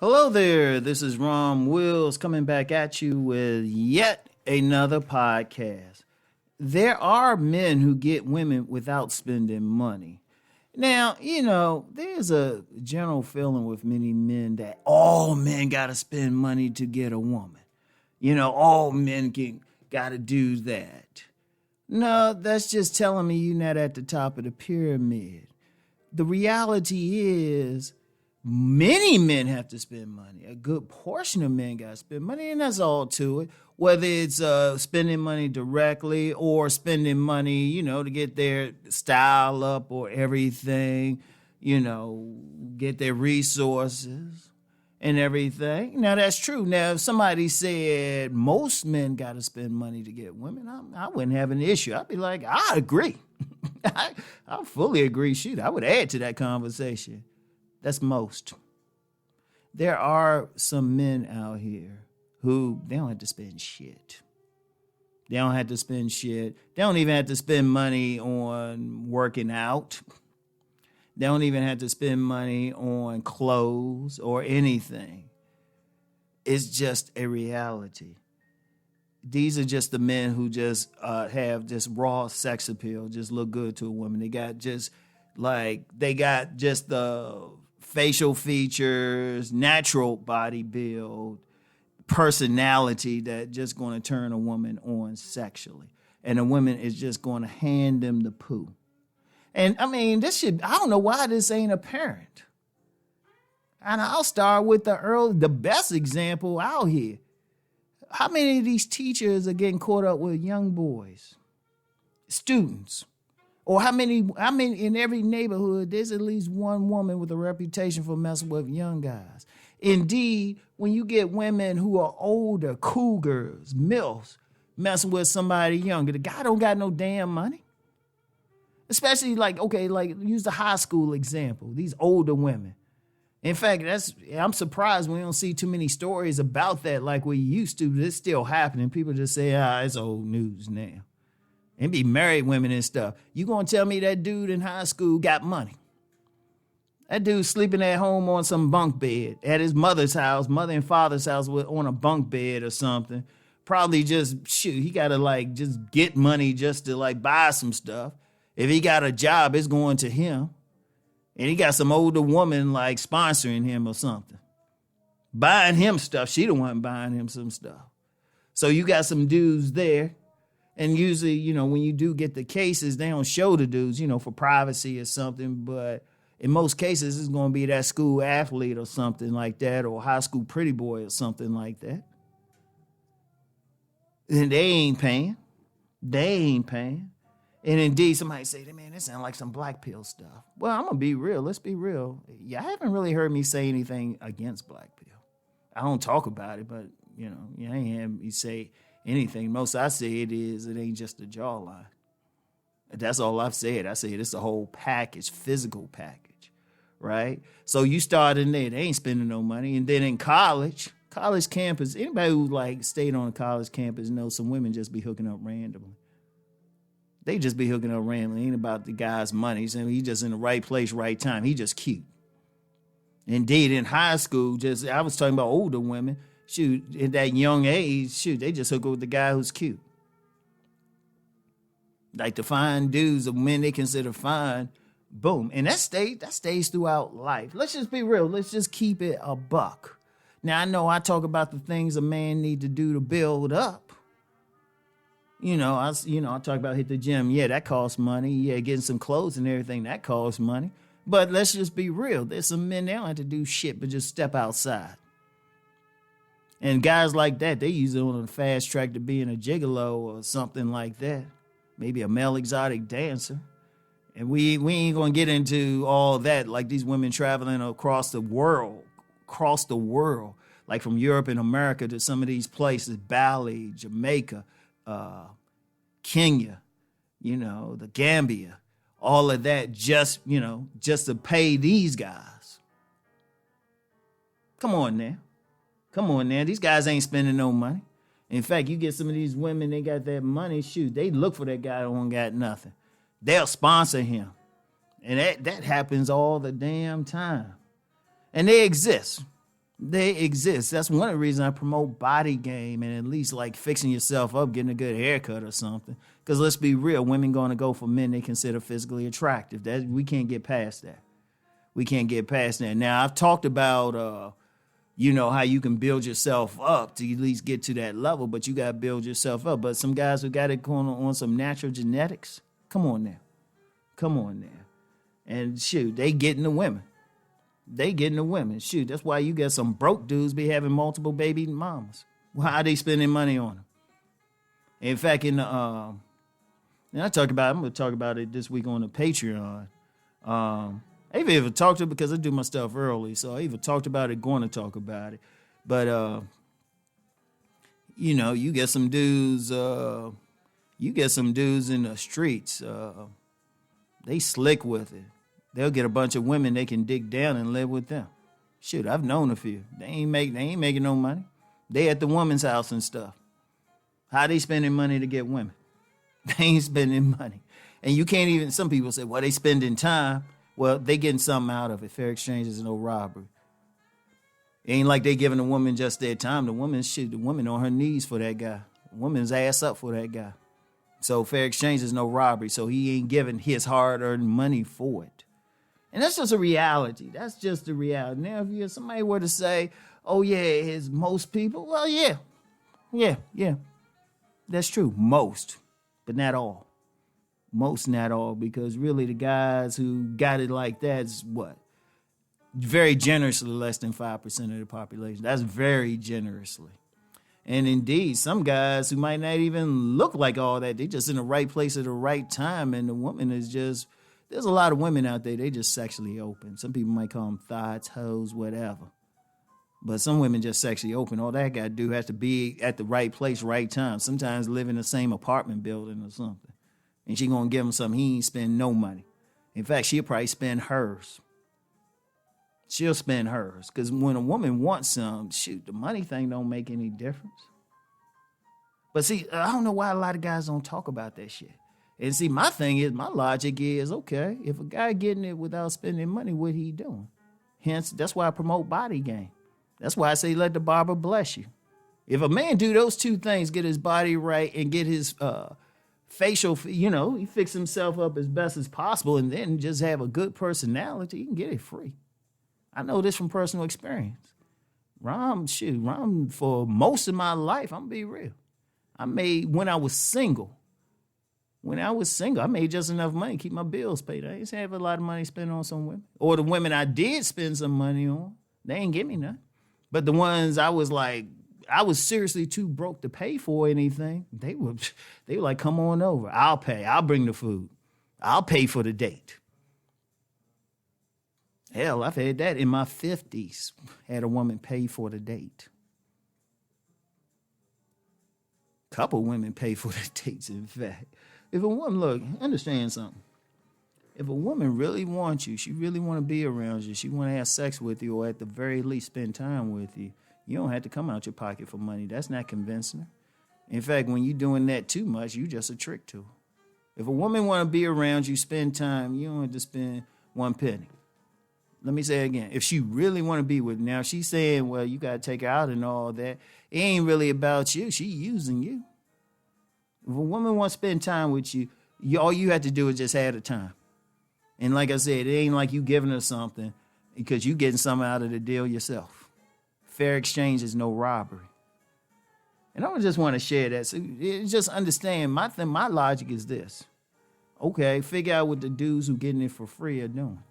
Hello there, this is Rom Wills coming back at you with yet another podcast. There are men who get women without spending money. Now, there's a general feeling with many men that all men gotta spend money to get a woman. All men gotta do that. No, that's just telling me you're not at the top of the pyramid. The reality is, many men have to spend money. A good portion of men got to spend money, and that's all to it. Whether it's spending money directly or spending money, to get their style up or everything, get their resources and everything. Now, that's true. Now, if somebody said most men got to spend money to get women, I wouldn't have an issue. I'd be like, I agree. I fully agree. Shoot, I would add to that conversation. That's most. There are some men out here who they don't have to spend shit. They don't have to spend shit. They don't even have to spend money on working out. They don't even have to spend money on clothes or anything. It's just a reality. These are just the men who just have just raw sex appeal, just look good to a woman. They got just the facial features, natural body build, personality that just going to turn a woman on sexually. And a woman is just going to hand them the poo. And I mean, I don't know why this ain't apparent. And I'll start with the best example out here. How many of these teachers are getting caught up with young boys, students? Or how many in every neighborhood, there's at least one woman with a reputation for messing with young guys. Indeed, when you get women who are older, cougars, MILFs, messing with somebody younger, the guy don't got no damn money. Especially use the high school example, these older women. In fact, I'm surprised we don't see too many stories about that like we used to. It's still happening. People just say, it's old news now. And be married women and stuff. You gonna tell me that dude in high school got money? That dude sleeping at home on some bunk bed at his mother and father's house on a bunk bed or something. Probably he gotta just get money just to buy some stuff. If he got a job, it's going to him. And he got some older woman sponsoring him or something. Buying him stuff. She the one buying him some stuff. So you got some dudes there. And usually, when you do get the cases, they don't show the dudes, for privacy or something. But in most cases, it's going to be that school athlete or something like that, or high school pretty boy or something like that. And they ain't paying. And indeed, somebody say, man, that sounds like some black pill stuff. Well, I'm going to be real. Let's be real. You haven't really heard me say anything against black pill. I don't talk about it, but, you ain't heard me say anything. Most I say it ain't just a jawline. That's all I've said. I said it's a whole package, physical package, right? So you start in there, they ain't spending no money. And then in college campus, anybody who stayed on a college campus knows some women just be hooking up randomly. They just be hooking up randomly. It ain't about the guy's money. So he just in the right place, right time. He just cute. Indeed, in high school, I was talking about older women. Shoot, at that young age, they just hook up with the guy who's cute. To find dudes of men they consider fine, boom. And that stays throughout life. Let's just be real. Let's just keep it a buck. Now, I know I talk about the things a man need to do to build up. I talk about hit the gym. Yeah, that costs money. Yeah, getting some clothes and everything, that costs money. But let's just be real. There's some men, they don't have to do shit but just step outside. And guys like that, they usually on a fast track to being a gigolo or something like that. Maybe a male exotic dancer. And we ain't going to get into all that, like these women traveling across the world, like from Europe and America to some of these places, Bali, Jamaica, Kenya, the Gambia, all of that just to pay these guys. Come on now. These guys ain't spending no money. In fact, you get some of these women, they got that money. Shoot, they look for that guy who don't got nothing. They'll sponsor him. And that happens all the damn time. And they exist. They exist. That's one of the reasons I promote body game and at least like fixing yourself up, getting a good haircut or something. Because let's be real, women going to go for men they consider physically attractive. That we can't get past that. We can't get past that. Now I've talked about, how you can build yourself up to at least get to that level, but you got to build yourself up. But some guys who got it going on some natural genetics, come on now, and shoot, they getting the women. Shoot, that's why you get some broke dudes be having multiple baby mamas. Well, how they spending money on them? In fact, and I'm going to talk about it this week on the Patreon. I even talked to it because I do my stuff early, so I even talked about it, going to talk about it. But, you get some dudes in the streets. They slick with it. They'll get a bunch of women they can dig down and live with them. Shoot, I've known a few. They ain't making no money. They at the woman's house and stuff. How they spending money to get women? They ain't spending money. And you can't even, some people say, well, they spending time. Well, they getting something out of it. Fair exchange is no robbery. It ain't like they giving a woman just their time. The woman on her knees for that guy. The woman's ass up for that guy. So fair exchange is no robbery. So he ain't giving his hard-earned money for it. And that's just a reality. That's just the reality. Now, if somebody were to say, oh, yeah, it's most people. Well, yeah. That's true. Most, but not all. Most, not all, because really the guys who got it like that is what? Very generously less than 5% of the population. That's very generously. And indeed, some guys who might not even look like all that, they just in the right place at the right time, and the woman is just... There's a lot of women out there, they just sexually open. Some people might call them thoughts, hoes, whatever. But some women just sexually open. All that got to do has to be at the right place, right time. Sometimes live in the same apartment building or something. And she going to give him something, he ain't spend no money. In fact, she'll probably spend hers. She'll spend hers. Because when a woman wants some, shoot, the money thing don't make any difference. But see, I don't know why a lot of guys don't talk about that shit. And see, my logic is, okay, if a guy getting it without spending money, what he doing? Hence, that's why I promote body game. That's why I say let the barber bless you. If a man do those two things, get his body right and get his facial, he fix himself up as best as possible and then just have a good personality, he can get it free. I know this from personal experience. Rom, for most of my life, I'm going to be real. When I was single, I made just enough money to keep my bills paid. I didn't have a lot of money spent on some women. Or the women I did spend some money on, they ain't give me nothing. But the ones I was seriously too broke to pay for anything, they were like, come on over. I'll pay. I'll bring the food. I'll pay for the date. Hell, I've had that in my 50s. Had a woman pay for the date. Couple women pay for the dates, in fact. If a woman, understand something. If a woman really wants you, she really want to be around you, she want to have sex with you, or at the very least spend time with you, you don't have to come out your pocket for money. That's not convincing her. In fact, when you're doing that too much, you just a trick to her. If a woman want to be around you, spend time, you don't have to spend one penny. Let me say it again. If she really want to be with you, now she's saying, well, you got to take her out and all that. It ain't really about you. She using you. If a woman wants to spend time with you, all you have to do is just have the time. And like I said, it ain't like you giving her something because you getting something out of the deal yourself. Fair exchange is no robbery. And I just want to share that. So just understand, my logic is this. Okay, figure out what the dudes who getting it for free are doing.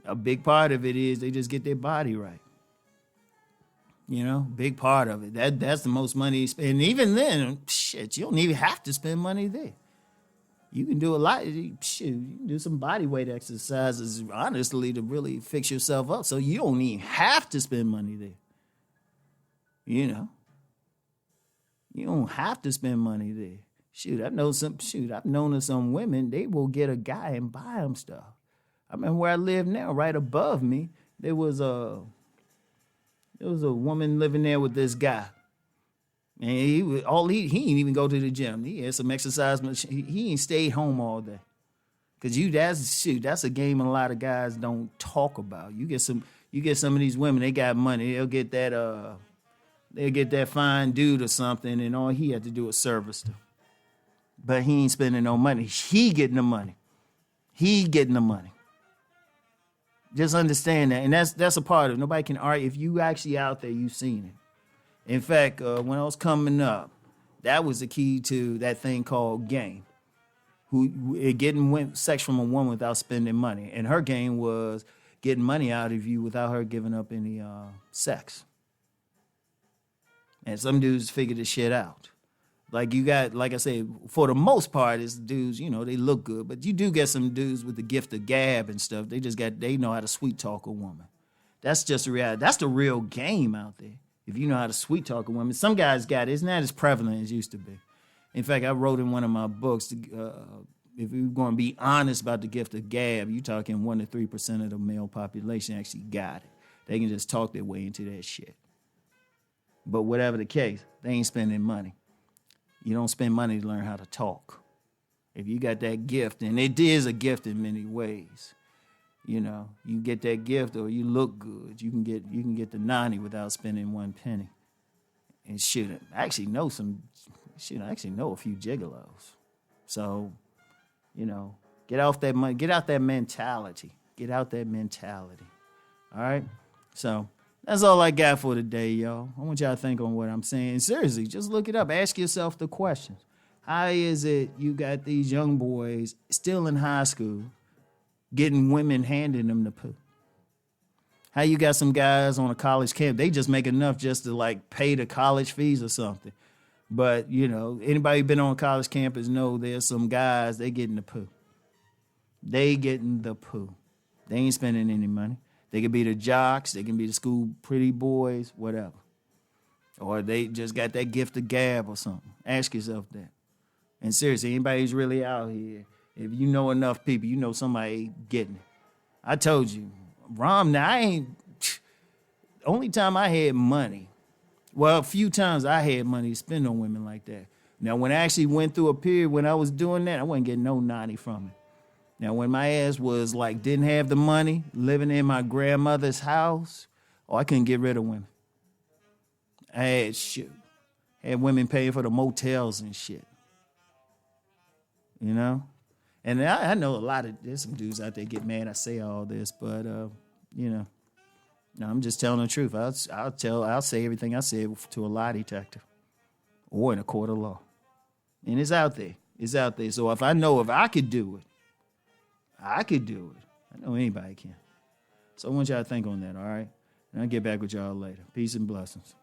A big part of it is they just get their body right. Big part of it. That's the most money you spend. And even then, you don't even have to spend money there. You can do a lot. You can do some body weight exercises, honestly, to really fix yourself up. So you don't even have to spend money there. You don't have to spend money there. I've known of some women, they will get a guy and buy him stuff. I remember where I live now, right above me, there was a woman living there with this guy. And he didn't even go to the gym. He had some exercise, but he ain't stayed home all day. Cause that's a game a lot of guys don't talk about. You get some of these women, they got money, they'll get that fine dude or something, and all he had to do is service them. But he ain't spending no money. He getting the money. Just understand that. And that's a part of it. Nobody can argue. If you actually out there, you've seen it. In fact, when I was coming up, that was the key to that thing called game. Getting sex from a woman without spending money. And her game was getting money out of you without her giving up any sex. And some dudes figure this shit out. Like I say, for the most part, it's dudes, they look good. But you do get some dudes with the gift of gab and stuff. They know how to sweet talk a woman. That's just the reality. That's the real game out there. If you know how to sweet talk a woman. Some guys got it. It's not as prevalent as it used to be. In fact, I wrote in one of my books, if you're going to be honest about the gift of gab, you're talking 1 to 3% of the male population actually got it. They can just talk their way into that shit. But whatever the case, they ain't spending money. You don't spend money to learn how to talk. If you got that gift, and it is a gift in many ways, you get that gift or you look good. You can get the 90 without spending 1 penny. And I actually know a few gigolos. So, get off that money, get out that mentality. All right? So that's all I got for today, y'all. I want y'all to think on what I'm saying. Seriously, just look it up. Ask yourself the questions. How is it you got these young boys still in high school getting women handing them the poo? How you got some guys on a college camp, they just make enough just to pay the college fees or something. But, anybody been on college campus know there's some guys, they getting the poo. They ain't spending any money. They can be the jocks. They can be the school pretty boys, whatever. Or they just got that gift of gab or something. Ask yourself that. And seriously, anybody who's really out here, if you know enough people, you know somebody getting it. I told you, Rom, only time I had money, a few times I had money to spend on women like that. Now, when I actually went through a period when I was doing that, I wasn't getting no 90 from it. Now, when my ass was didn't have the money, living in my grandmother's house, I couldn't get rid of women. I had women paying for the motels and shit. And I know there's some dudes out there get mad I say all this, but, no, I'm just telling the truth. I'll say everything I said to a lie detector or in a court of law. And it's out there. So if I could do it, I know anybody can. So I want y'all to think on that, all right? And I'll get back with y'all later. Peace and blessings.